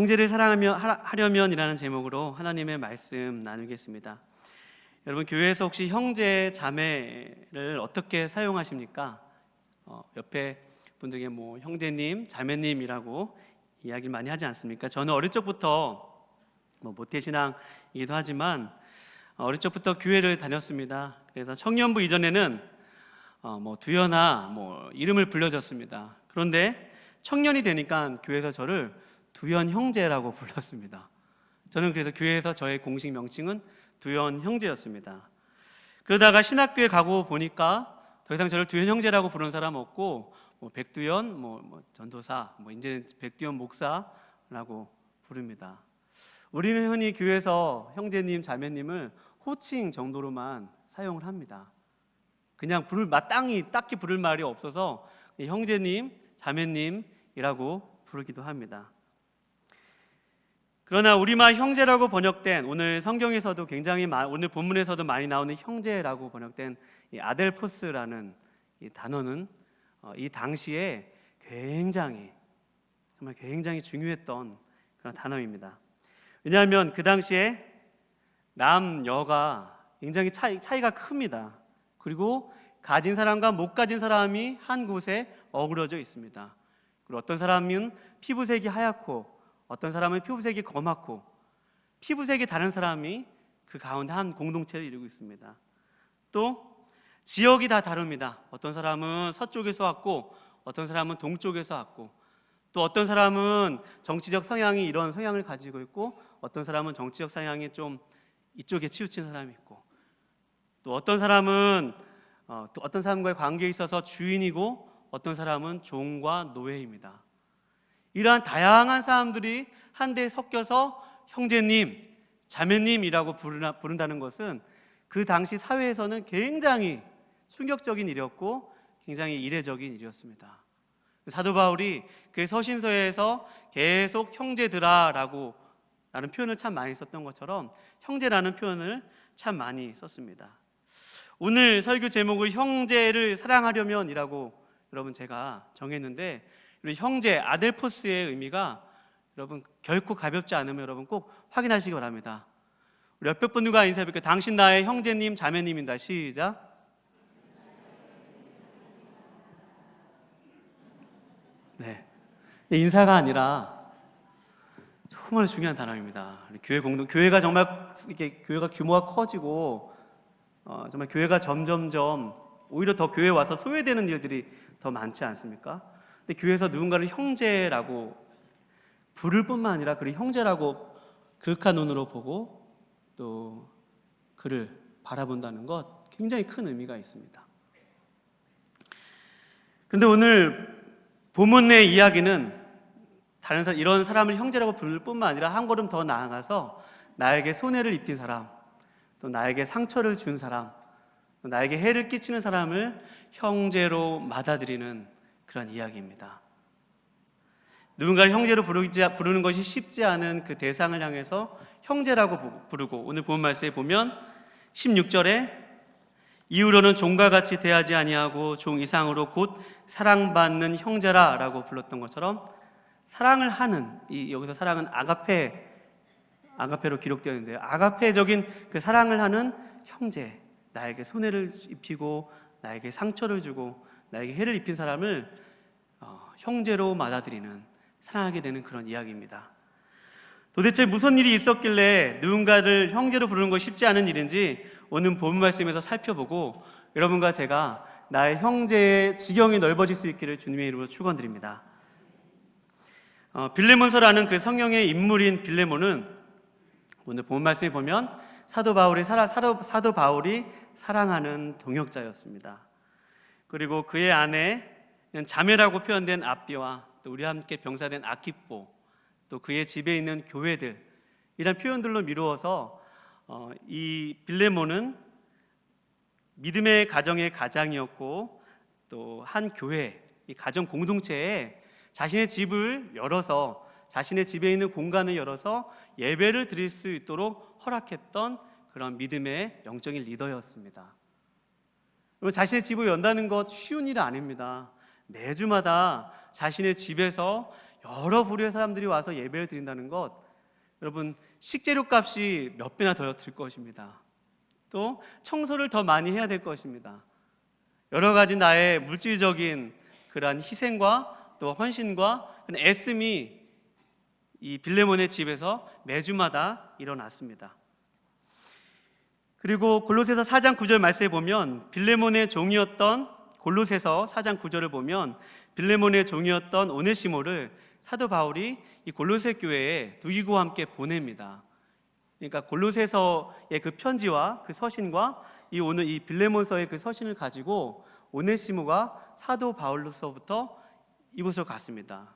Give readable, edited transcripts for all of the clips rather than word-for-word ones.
형제를 하려면이라는 제목으로 하나님의 말씀 나누겠습니다. 여러분, 교회에서 혹시 형제 자매를 어떻게 사용하십니까? 옆에 분들에게 뭐 형제님, 자매님이라고 이야기를 많이 하지 않습니까? 저는 어릴 적부터 모태신앙이기도 하지만 어릴 적부터 교회를 다녔습니다. 그래서 청년부 이전에는 두연아 이름을 불려줬습니다. 그런데 청년이 되니까 교회에서 저를 두연 형제라고 불렀습니다. 저는 그래서 교회에서 저의 공식 명칭은 두연 형제였습니다. 그러다가 신학교에 가고 보니까 더 이상 저를 두연 형제라고 부르는 사람 없고 백두연, 전도사, 이제는 백두연 목사라고 부릅니다. 우리는 흔히 교회에서 형제님, 자매님을 호칭 정도로만 사용을 합니다. 그냥 딱히 부를 말이 없어서 형제님, 자매님이라고 부르기도 합니다. 그러나 우리말 형제라고 번역된 오늘 성경에서도 오늘 본문에서도 많이 나오는 형제라고 번역된 이 아델포스라는 이 단어는 이 당시에 정말 굉장히 중요했던 그런 단어입니다. 왜냐하면 그 당시에 남녀가 굉장히 차이가 큽니다. 그리고 가진 사람과 못 가진 사람이 한 곳에 어우러져 있습니다. 그리고 어떤 사람은 피부색이 하얗고 어떤 사람은 피부색이 검맣고 피부색이 다른 사람이 그 가운데 한 공동체를 이루고 있습니다. 또 지역이 다 다릅니다. 어떤 사람은 서쪽에서 왔고 어떤 사람은 동쪽에서 왔고 또 어떤 사람은 정치적 성향이 이런 성향을 가지고 있고 어떤 사람은 정치적 성향이 좀 이쪽에 치우친 사람이 있고 또 어떤 사람은 또 어떤 사람과의 관계에 있어서 주인이고 어떤 사람은 종과 노예입니다. 이러한 다양한 사람들이 한데 섞여서 형제님, 자매님이라고 부른다는 것은 그 당시 사회에서는 굉장히 충격적인 일이었고 굉장히 이례적인 일이었습니다. 사도 바울이 그 서신서에서 계속 형제들아라는 표현을 참 많이 썼던 것처럼 형제라는 표현을 참 많이 썼습니다. 오늘 설교 제목을 형제를 사랑하려면이라고 여러분 제가 정했는데 우리 형제 아델포스의 의미가 여러분 결코 가볍지 않으면 여러분 꼭 확인하시기 바랍니다. 우리 옆에 분들과 인사드릴게요. 당신 나의 형제님, 자매님입니다. 시작. 네, 인사가 아니라 정말 중요한 단어입니다. 교회가 정말 이렇게 교회가 규모가 커지고 정말 교회가 점점점 오히려 더 교회에 와서 소외되는 일들이 더 많지 않습니까? 근데 교회에서 누군가를 형제라고 부를 뿐만 아니라 그를 형제라고 그윽한 눈으로 보고 또 그를 바라본다는 것 굉장히 큰 의미가 있습니다. 그런데 오늘 본문의 이야기는 이런 사람을 형제라고 부를 뿐만 아니라 한 걸음 더 나아가서 나에게 손해를 입힌 사람, 또 나에게 상처를 준 사람, 또 나에게 해를 끼치는 사람을 형제로 받아들이는 그런 이야기입니다. 누군가를 형제로 부르는 것이 쉽지 않은 그 대상을 향해서 형제라고 부르고 오늘 본 말씀에 보면 16절에 이후로는 종과 같이 대하지 아니하고 종 이상으로 곧 사랑받는 형제라 라고 불렀던 것처럼 사랑을 하는 여기서 사랑은 아가페로 기록되어 있는데요. 아가페적인 그 사랑을 하는 형제, 나에게 손해를 입히고 나에게 상처를 주고 나에게 해를 입힌 사람을 형제로 받아들이는 사랑하게 되는 그런 이야기입니다. 도대체 무슨 일이 있었길래 누군가를 형제로 부르는 것이 쉽지 않은 일인지 오늘 본 말씀에서 살펴보고 여러분과 제가 나의 형제의 지경이 넓어질 수 있기를 주님의 이름으로 축원드립니다. 빌레몬서라는 그 성경의 인물인 빌레몬은 오늘 본 말씀에 보면 사도 바울이 사랑하는 동역자였습니다. 그리고 그의 아내는 자매라고 표현된 아비와 또 우리와 함께 병사된 아키포, 또 그의 집에 있는 교회들, 이런 표현들로 미루어서 이 빌레몬은 믿음의 가정의 가장이었고 또 한 교회, 이 가정 공동체에 자신의 집을 열어서 자신의 집에 있는 공간을 열어서 예배를 드릴 수 있도록 허락했던 그런 믿음의 영적인 리더였습니다. 자신의 집을 연다는 것 쉬운 일이 아닙니다. 매주마다 자신의 집에서 여러 부류의 사람들이 와서 예배를 드린다는 것, 여러분 식재료 값이 몇 배나 더 들 것입니다. 또 청소를 더 많이 해야 될 것입니다. 여러 가지 나의 물질적인 그러한 희생과 또 헌신과 애씀이 이 빌레몬의 집에서 매주마다 일어났습니다. 그리고 골로새서 4장 9절 말씀에 보면 빌레몬의 종이었던 골로새서 4장 9절을 보면 빌레몬의 종이었던 오네시모를 사도 바울이 이 골로새 교회에 누이고 함께 보냅니다. 그러니까 골로새서의 그 편지와 그 서신과 오늘 이 빌레몬서의 그 서신을 가지고 오네시모가 사도 바울로서부터 이곳으로 갔습니다.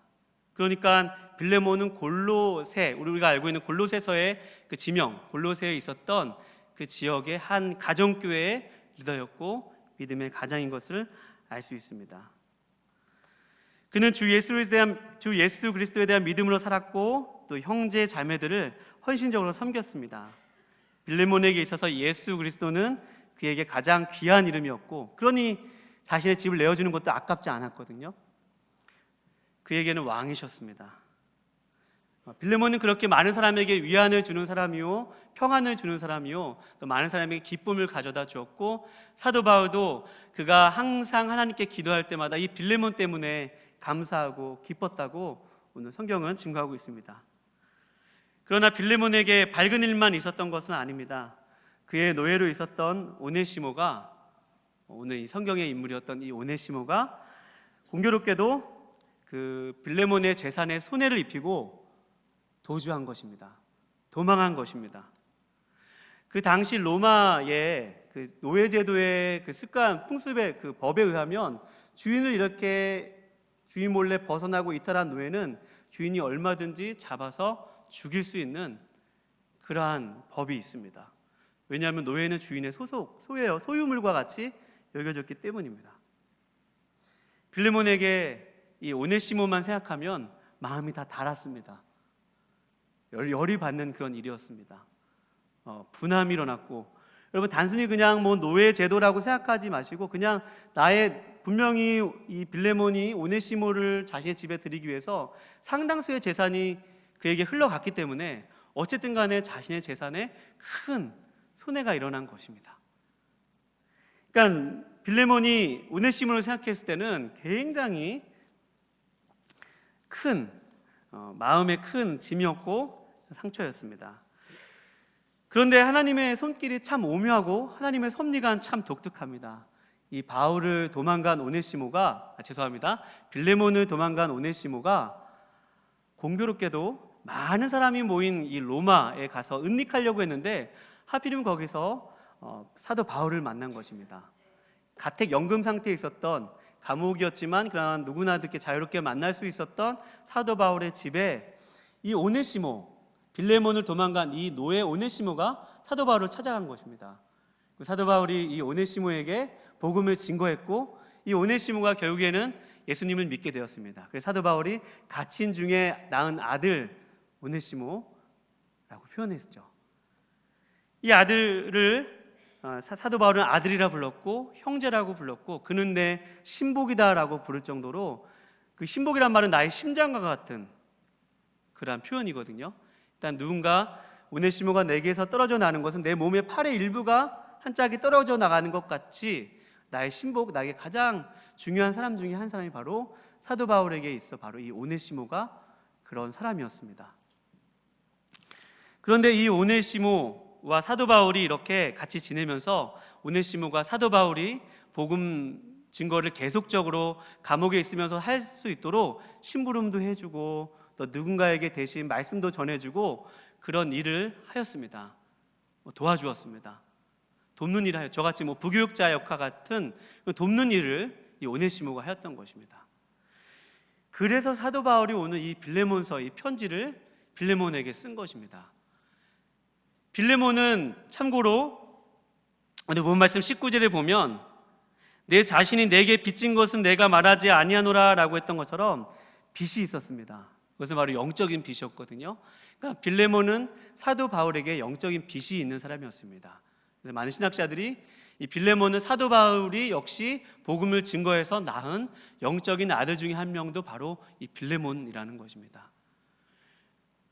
그러니까 빌레몬은 골로새, 우리가 알고 있는 골로새서의 그 지명, 골로새에 있었던 그 지역의 한 가정교회의 리더였고 믿음의 가장인 것을 알 수 있습니다. 그는 주 예수 그리스도에 대한 믿음으로 살았고 또 형제 자매들을 헌신적으로 섬겼습니다. 빌레몬에게 있어서 예수 그리스도는 그에게 가장 귀한 이름이었고 그러니 자신의 집을 내어주는 것도 아깝지 않았거든요. 그에게는 왕이셨습니다. 빌레몬은 그렇게 많은 사람에게 위안을 주는 사람이요 평안을 주는 사람이요 또 많은 사람에게 기쁨을 가져다 주었고 사도 바울도 그가 항상 하나님께 기도할 때마다 이 빌레몬 때문에 감사하고 기뻤다고 오늘 성경은 증거하고 있습니다. 그러나 빌레몬에게 밝은 일만 있었던 것은 아닙니다. 그의 노예로 있었던 오네시모가, 오늘 이 성경의 인물이었던 이 오네시모가 공교롭게도 그 빌레몬의 재산에 손해를 입히고 도주한 것입니다. 도망한 것입니다. 그 당시 로마의 그 노예제도의 그 습관, 풍습의 그 법에 의하면 주인을 이렇게 주인 몰래 벗어나고 이탈한 노예는 주인이 얼마든지 잡아서 죽일 수 있는 그러한 법이 있습니다. 왜냐하면 노예는 주인의 소유물과 같이 여겨졌기 때문입니다. 빌레몬에게 이 오네시모만 생각하면 마음이 다 달았습니다. 열이 받는 그런 일이었습니다. 분함이 일어났고, 여러분 단순히 그냥 뭐 노예 제도라고 생각하지 마시고 그냥 분명히 이 빌레몬이 오네시모를 자신의 집에 들이기 위해서 상당수의 재산이 그에게 흘러갔기 때문에 어쨌든 간에 자신의 재산에 큰 손해가 일어난 것입니다. 그러니까 빌레몬이 오네시모를 생각했을 때는 굉장히 큰 마음의 큰 짐이었고 상처였습니다. 그런데 하나님의 손길이 참 오묘하고 하나님의 섭리가 참 독특합니다. 이 바울을 도망간 빌레몬을 도망간 오네시모가 공교롭게도 많은 사람이 모인 이 로마에 가서 은닉하려고 했는데 하필이면 거기서 사도 바울을 만난 것입니다. 가택 연금 상태에 있었던 감옥이었지만 그러나 누구나 이렇게 자유롭게 만날 수 있었던 사도 바울의 집에 이 오네시모, 빌레몬을 도망간 이 노예 오네시모가 사도 바울을 찾아간 것입니다. 사도 바울이 이 오네시모에게 복음을 증거했고 이 오네시모가 결국에는 예수님을 믿게 되었습니다. 그래서 사도 바울이 갇힌 중에 낳은 아들 오네시모라고 표현했죠. 이 아들을 사도 바울은 아들이라 불렀고 형제라고 불렀고 그는 내 신복이다라고 부를 정도로 그 신복이란 말은 나의 심장과 같은 그러한 표현이거든요. 일단 누군가 오네시모가 내게서 떨어져 나는 것은 내 몸의 팔의 일부가 한 짝이 떨어져 나가는 것 같이 나의 신복, 나에게 가장 중요한 사람 중에 한 사람이 바로 사도 바울에게 있어 바로 이 오네시모가 그런 사람이었습니다. 그런데 이 오네시모와 사도 바울이 이렇게 같이 지내면서 오네시모가 사도 바울이 복음 증거를 계속적으로 감옥에 있으면서 할 수 있도록 심부름도 해주고 또 누군가에게 대신 말씀도 전해주고 그런 일을 하였습니다. 도와주었습니다. 돕는 일을 하여 저같이 부교육자 역할 같은 돕는 일을 이 오네시모가 하였던 것입니다. 그래서 사도 바울이 오늘 이 빌레몬서 이 편지를 빌레몬에게 쓴 것입니다. 빌레몬은 참고로 오늘 본 말씀 19절에 보면 내 자신이 내게 빚진 것은 내가 말하지 아니하노라 라고 했던 것처럼 빚이 있었습니다. 그것은 바로 영적인 빚이었거든요. 그러니까 빌레몬은 사도 바울에게 영적인 빚이 있는 사람이었습니다. 그래서 많은 신학자들이 이 빌레몬은 사도 바울이 역시 복음을 증거해서 낳은 영적인 아들 중에 한 명도 바로 이 빌레몬이라는 것입니다.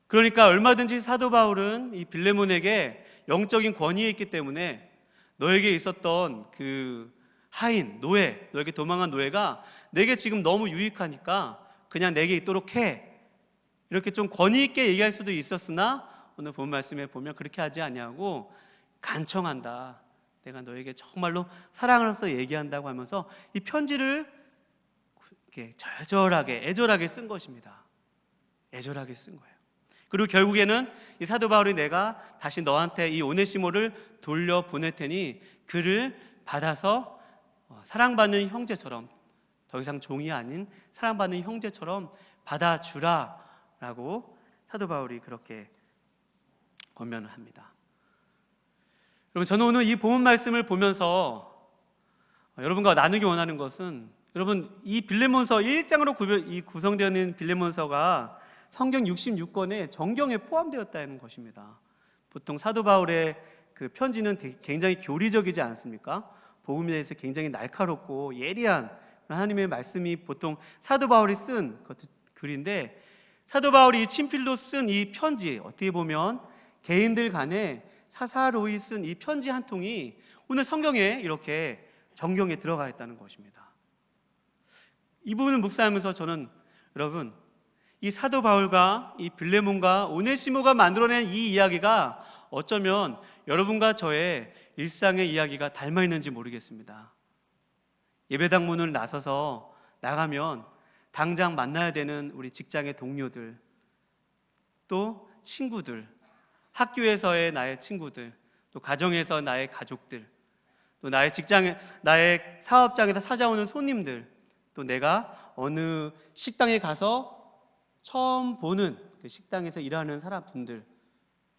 그러니까 얼마든지 사도 바울은 이 빌레몬에게 영적인 권위에 있기 때문에 너에게 있었던 그 하인, 노예, 너에게 도망한 노예가 내게 지금 너무 유익하니까 그냥 내게 있도록 해, 이렇게 좀 권위 있게 얘기할 수도 있었으나 오늘 본 말씀에 보면 그렇게 하지 아니하고 간청한다, 내가 너에게 정말로 사랑으로서 얘기한다고 하면서 이 편지를 이렇게 절절하게 애절하게 쓴 것입니다. 애절하게 쓴 거예요. 그리고 결국에는 이 사도 바울이 내가 다시 너한테 이 오네시모를 돌려보낼 테니 그를 받아서 사랑받는 형제처럼, 더 이상 종이 아닌 사랑받는 형제처럼 받아주라 라고 사도 바울이 그렇게 권면을 합니다. 여러분, 저는 오늘 이 본문 말씀을 보면서 여러분과 나누기 원하는 것은, 여러분, 이 빌레몬서 1장으로 구성되어 있는 빌레몬서가 성경 66권의 정경에 포함되었다는 것입니다. 보통 사도 바울의 그 편지는 굉장히 교리적이지 않습니까? 복음에 대해서 굉장히 날카롭고 예리한 하나님의 말씀이 보통 사도 바울이 쓴 글인데, 사도 바울이 친필로 쓴 이 편지, 어떻게 보면 개인들 간에 사사로이 쓴 이 편지 한 통이 오늘 성경에 이렇게 정경에 들어가 있다는 것입니다. 이 부분을 묵상하면서 저는 여러분, 이 사도 바울과 이 빌레몬과 오네시모가 만들어낸 이 이야기가 어쩌면 여러분과 저의 일상의 이야기가 닮아 있는지 모르겠습니다. 예배당 문을 나서서 나가면 당장 만나야 되는 우리 직장의 동료들, 또 친구들, 학교에서의 나의 친구들, 또 가정에서 나의 가족들, 또 나의 직장에, 나의 사업장에서 찾아오는 손님들, 또 내가 어느 식당에 가서 처음 보는 그 식당에서 일하는 사람분들,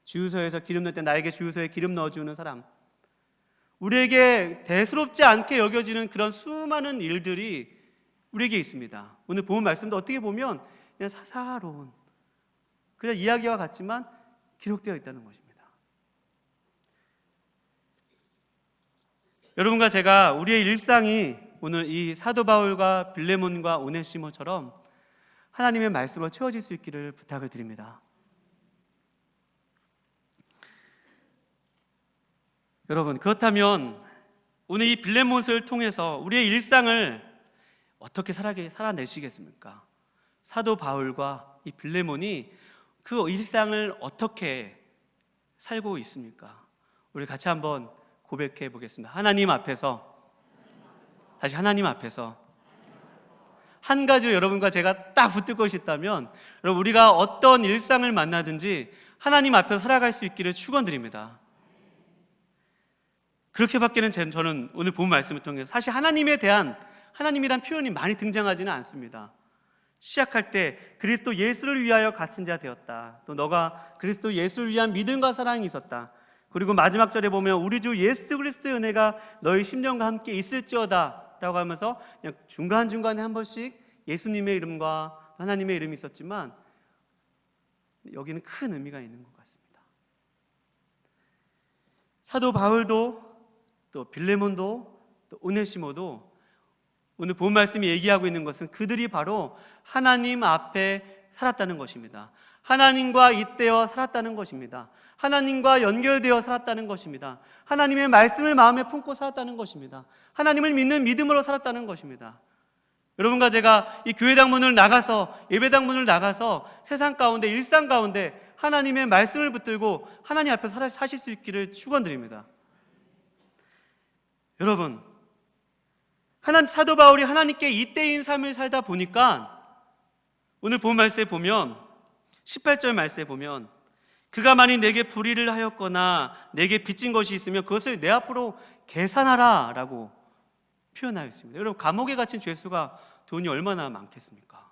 주유소에서 기름 넣을 때 나에게 주유소에 기름 넣어주는 사람, 우리에게 대수롭지 않게 여겨지는 그런 수많은 일들이 우리에게 있습니다. 오늘 본 말씀도 어떻게 보면 그냥 사사로운 그냥 이야기와 같지만 기록되어 있다는 것입니다. 여러분과 제가 우리의 일상이 오늘 이 사도 바울과 빌레몬과 오네시모처럼 하나님의 말씀으로 채워질 수 있기를 부탁을 드립니다. 여러분, 그렇다면 오늘 이 빌레몬서를 통해서 우리의 일상을 어떻게 살아내시겠습니까? 사도 바울과 이 빌레몬이 그 일상을 어떻게 살고 있습니까? 우리 같이 한번 고백해 보겠습니다. 하나님 앞에서, 다시 하나님 앞에서 한 가지로 여러분과 제가 딱 붙들 것이 있다면, 여러분, 우리가 어떤 일상을 만나든지 하나님 앞에서 살아갈 수 있기를 축원드립니다. 그렇게밖에는 저는 오늘 본 말씀을 통해서 사실 하나님이란 표현이 많이 등장하지는 않습니다. 시작할 때 그리스도 예수를 위하여 갇힌 자 되었다, 또 너가 그리스도 예수를 위한 믿음과 사랑이 있었다, 그리고 마지막 절에 보면 우리 주 예수 그리스도의 은혜가 너희 심령과 함께 있을지어다 라고 하면서 그냥 중간중간에 한 번씩 예수님의 이름과 하나님의 이름이 있었지만 여기는 큰 의미가 있는 것 같습니다. 사도 바울도 또 빌레몬도 또 오네시모도 오늘 본 말씀이 얘기하고 있는 것은 그들이 바로 하나님 앞에 살았다는 것입니다. 하나님과 잇대어 살았다는 것입니다. 하나님과 연결되어 살았다는 것입니다. 하나님의 말씀을 마음에 품고 살았다는 것입니다. 하나님을 믿는 믿음으로 살았다는 것입니다. 여러분과 제가 이 교회당 문을 나가서, 예배당 문을 나가서 세상 가운데, 일상 가운데 하나님의 말씀을 붙들고 하나님 앞에서 사실 수 있기를 축원드립니다. 여러분, 사도 바울이 하나님께 잇대인 삶을 살다 보니까 오늘 본 말씀에 보면 18절 말씀에 보면 그가 만일 내게 불의를 하였거나 내게 빚진 것이 있으면 그것을 내 앞으로 계산하라 라고 표현하였습니다. 여러분, 감옥에 갇힌 죄수가 돈이 얼마나 많겠습니까?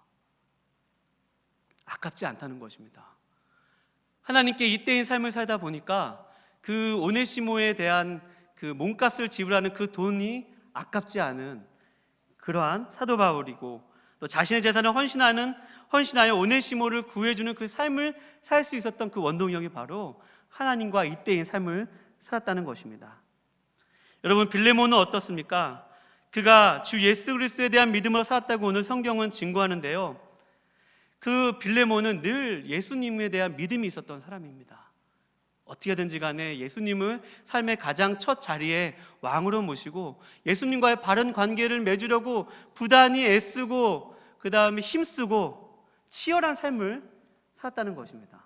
아깝지 않다는 것입니다. 하나님께 잇대인 삶을 살다 보니까 그 오네시모에 대한 그 몸값을 지불하는 그 돈이 아깝지 않은 그러한 사도 바울이고, 또 자신의 재산을 헌신하여 오네시모를 구해주는 그 삶을 살 수 있었던 그 원동력이 바로 하나님과 잇대인 삶을 살았다는 것입니다. 여러분, 빌레몬은 어떻습니까? 그가 주 예수 그리스도에 대한 믿음으로 살았다고 오늘 성경은 증거하는데요, 그 빌레몬은 늘 예수님에 대한 믿음이 있었던 사람입니다. 어떻게든지 간에 예수님을 삶의 가장 첫 자리에 왕으로 모시고 예수님과의 바른 관계를 맺으려고 부단히 애쓰고 그 다음에 힘쓰고 치열한 삶을 살았다는 것입니다.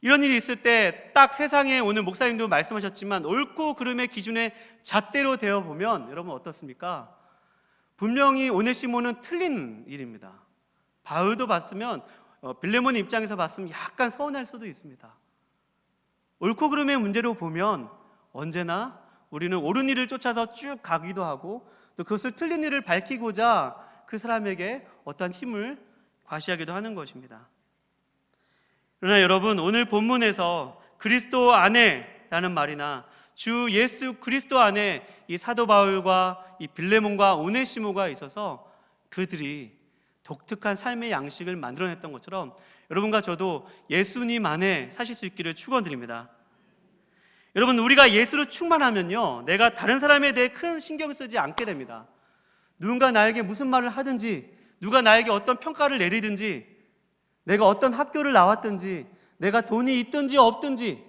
이런 일이 있을 때 딱 세상에 오늘 목사님도 말씀하셨지만 옳고 그름의 기준에 잣대로 되어 보면 여러분 어떻습니까? 분명히 오네시모는 틀린 일입니다. 바울도 봤으면 빌레몬 입장에서 봤으면 약간 서운할 수도 있습니다. 옳고 그름의 문제로 보면 언제나 우리는 옳은 일을 쫓아서 쭉 가기도 하고 또 그것을 틀린 일을 밝히고자 그 사람에게 어떠한 힘을 과시하기도 하는 것입니다. 그러나 여러분, 오늘 본문에서 그리스도 안에 라는 말이나 주 예수 그리스도 안에 이 사도 바울과 이 빌레몬과 오네시모가 있어서 그들이 독특한 삶의 양식을 만들어냈던 것처럼 여러분과 저도 예수님 안에 사실 수 있기를 축원드립니다. 여러분, 우리가 예수로 충만하면요, 내가 다른 사람에 대해 큰 신경 쓰지 않게 됩니다. 누군가 나에게 무슨 말을 하든지, 누가 나에게 어떤 평가를 내리든지, 내가 어떤 학교를 나왔든지, 내가 돈이 있든지 없든지,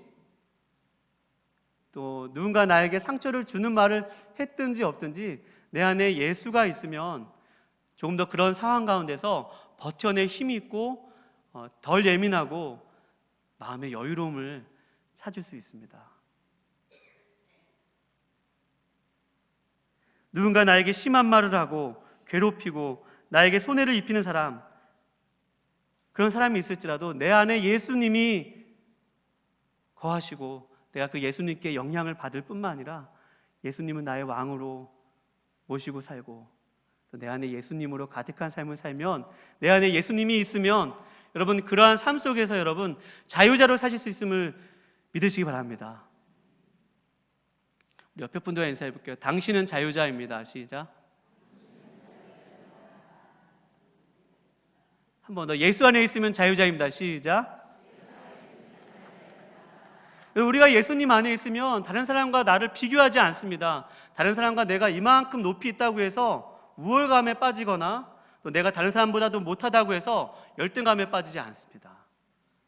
또 누군가 나에게 상처를 주는 말을 했든지 없든지 내 안에 예수가 있으면 조금 더 그런 상황 가운데서 버텨낼 힘이 있고 덜 예민하고 마음의 여유로움을 찾을 수 있습니다. 누군가 나에게 심한 말을 하고 괴롭히고 나에게 손해를 입히는 사람, 그런 사람이 있을지라도 내 안에 예수님이 거하시고 내가 그 예수님께 영향을 받을 뿐만 아니라 예수님은 나의 왕으로 모시고 살고 또 내 안에 예수님으로 가득한 삶을 살면, 내 안에 예수님이 있으면 여러분 그러한 삶 속에서 여러분 자유자로 사실 수 있음을 믿으시기 바랍니다. 우리 옆에 분들과 인사해 볼게요. 당신은 자유자입니다. 시작. 한 번 더. 예수 안에 있으면 자유자입니다. 시작. 우리가 예수님 안에 있으면 다른 사람과 나를 비교하지 않습니다. 다른 사람과 내가 이만큼 높이 있다고 해서 우월감에 빠지거나 또 내가 다른 사람보다도 못하다고 해서 열등감에 빠지지 않습니다.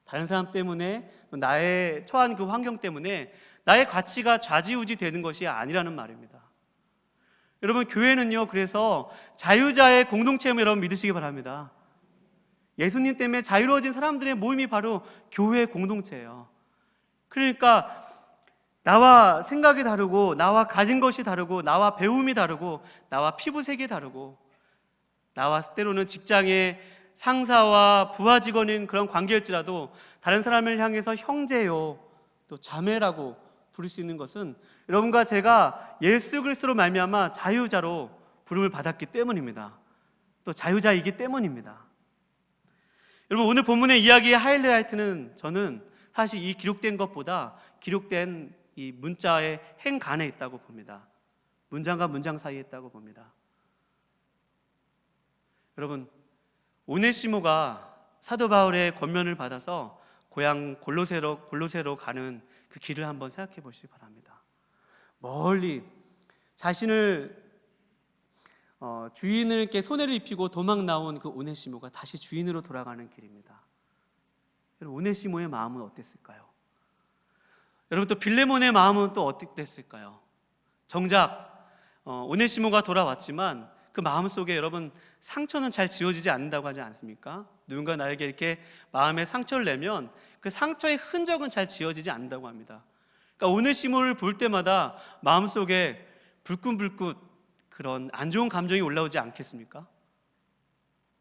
다른 사람 때문에 또 나의 처한 그 환경 때문에 나의 가치가 좌지우지 되는 것이 아니라는 말입니다. 여러분, 교회는요, 그래서 자유자의 공동체임을 여러분 믿으시기 바랍니다. 예수님 때문에 자유로워진 사람들의 모임이 바로 교회 공동체예요. 그러니까 나와 생각이 다르고 나와 가진 것이 다르고 나와 배움이 다르고 나와 피부색이 다르고 나와 때로는 직장의 상사와 부하 직원인 그런 관계일지라도 다른 사람을 향해서 형제요 또 자매라고 부를 수 있는 것은 여러분과 제가 예수 그리스도로 말미암아 자유자로 부름을 받았기 때문입니다. 또 자유자이기 때문입니다. 여러분, 오늘 본문의 이야기의 하이라이트는 저는 사실 이 기록된 것보다 기록된 이 문자의 행간에 있다고 봅니다. 문장과 문장 사이에 있다고 봅니다. 여러분, 오네시모가 사도 바울의 권면을 받아서 고향 골로새로 가는 그 길을 한번 생각해 보시기 바랍니다. 멀리 자신을 주인에게 손해를 입히고 도망 나온 그 오네시모가 다시 주인으로 돌아가는 길입니다. 여러분, 오네시모의 마음은 어땠을까요? 여러분, 또 빌레몬의 마음은 또 어땠을까요? 정작 오네시모가 돌아왔지만 그 마음속에 여러분 상처는 잘 지워지지 않는다고 하지 않습니까? 누군가 나에게 이렇게 마음에 상처를 내면 그 상처의 흔적은 잘 지워지지 않는다고 합니다. 그러니까 오네시모를 볼 때마다 마음속에 불끈불끈 그런 안 좋은 감정이 올라오지 않겠습니까?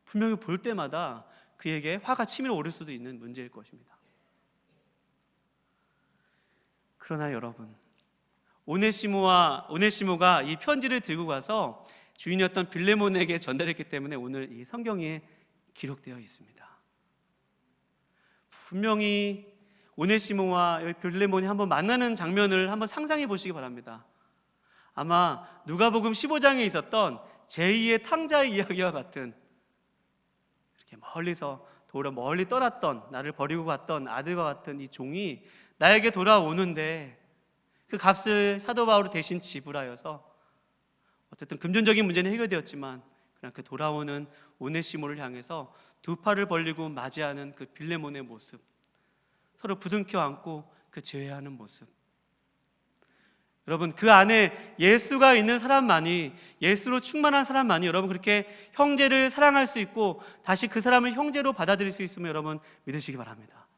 분명히 볼 때마다 그에게 화가 치밀어 오를 수도 있는 문제일 것입니다. 그러나 여러분, 오네시모가 이 편지를 들고 가서 주인이었던 빌레몬에게 전달했기 때문에 오늘 이 성경에 기록되어 있습니다. 분명히 오네시모와 빌레몬이 한번 만나는 장면을 한번 상상해 보시기 바랍니다. 아마 누가복음 15장에 있었던 제2의 탕자의 이야기와 같은, 이렇게 멀리 떠났던 나를 버리고 갔던 아들과 같은 이 종이 나에게 돌아오는데 그 값을 사도 바울이 대신 지불하여서 어쨌든 금전적인 문제는 해결되었지만 그냥 그 돌아오는 오네시모를 향해서 두 팔을 벌리고 맞이하는 그 빌레몬의 모습, 서로 부둥켜 안고 그 제외하는 모습. 여러분, 그 안에 예수가 있는 사람만이, 예수로 충만한 사람만이 여러분 그렇게 형제를 사랑할 수 있고 다시 그 사람을 형제로 받아들일 수 있으면 여러분 믿으시기 바랍니다.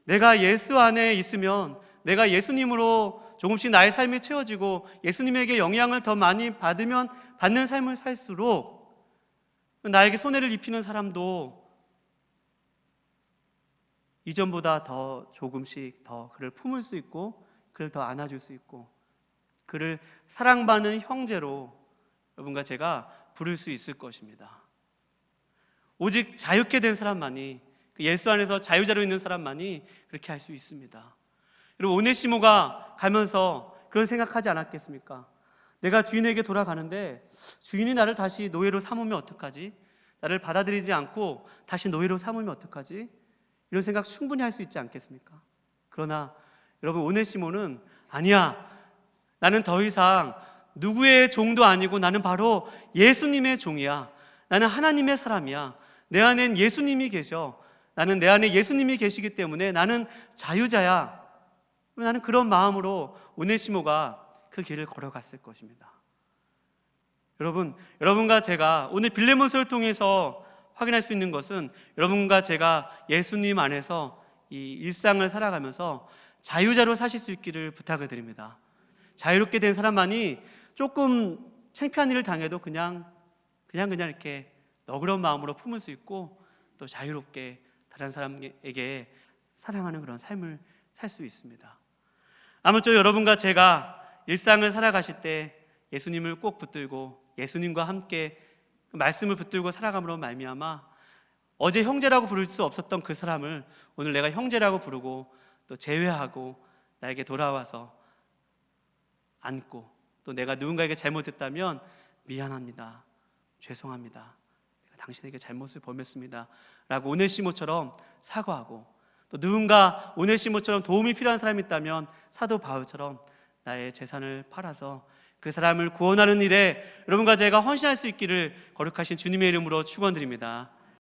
내가 예수 안에 있으면 내가 예수님으로 조금씩 나의 삶이 채워지고 예수님에게 영향을 더 많이 받는 삶을 살수록 나에게 손해를 입히는 사람도 이전보다 더 조금씩 더 그를 품을 수 있고 그를 더 안아줄 수 있고 그를 사랑받는 형제로 여러분과 제가 부를 수 있을 것입니다. 오직 자유케 된 사람만이, 그 예수 안에서 자유자로 있는 사람만이 그렇게 할 수 있습니다. 여러분, 오네시모가 가면서 그런 생각하지 않았겠습니까? 내가 주인에게 돌아가는데 주인이 나를 다시 노예로 삼으면 어떡하지? 나를 받아들이지 않고 다시 노예로 삼으면 어떡하지? 이런 생각 충분히 할 수 있지 않겠습니까? 그러나 여러분, 오네시모는 아니야, 나는 더 이상 누구의 종도 아니고 나는 바로 예수님의 종이야. 나는 하나님의 사람이야. 내 안엔 예수님이 계셔. 나는 내 안에 예수님이 계시기 때문에 나는 자유자야. 나는 그런 마음으로 오네시모가 그 길을 걸어갔을 것입니다. 여러분과 제가 오늘 빌레몬서를 통해서 확인할 수 있는 것은 여러분과 제가 예수님 안에서 이 일상을 살아가면서 자유자로 사실 수 있기를 부탁을 드립니다. 자유롭게 된 사람만이 조금 창피한 일을 당해도 그냥 이렇게 너그러운 마음으로 품을 수 있고 또 자유롭게 다른 사람에게 사랑하는 그런 삶을 살 수 있습니다. 아무쪼록 여러분과 제가 일상을 살아가실 때 예수님을 꼭 붙들고 예수님과 함께 말씀을 붙들고 살아감으로 말미암아 어제 형제라고 부를 수 없었던 그 사람을 오늘 내가 형제라고 부르고 또 제외하고 나에게 돌아와서 안고 또 내가 누군가에게 잘못했다면 미안합니다, 죄송합니다, 내가 당신에게 잘못을 범했습니다 라고 오네시모처럼 사과하고 또 누군가 오네시모처럼 도움이 필요한 사람이 있다면 사도 바울처럼 나의 재산을 팔아서 그 사람을 구원하는 일에 여러분과 제가 헌신할 수 있기를 거룩하신 주님의 이름으로 축원드립니다.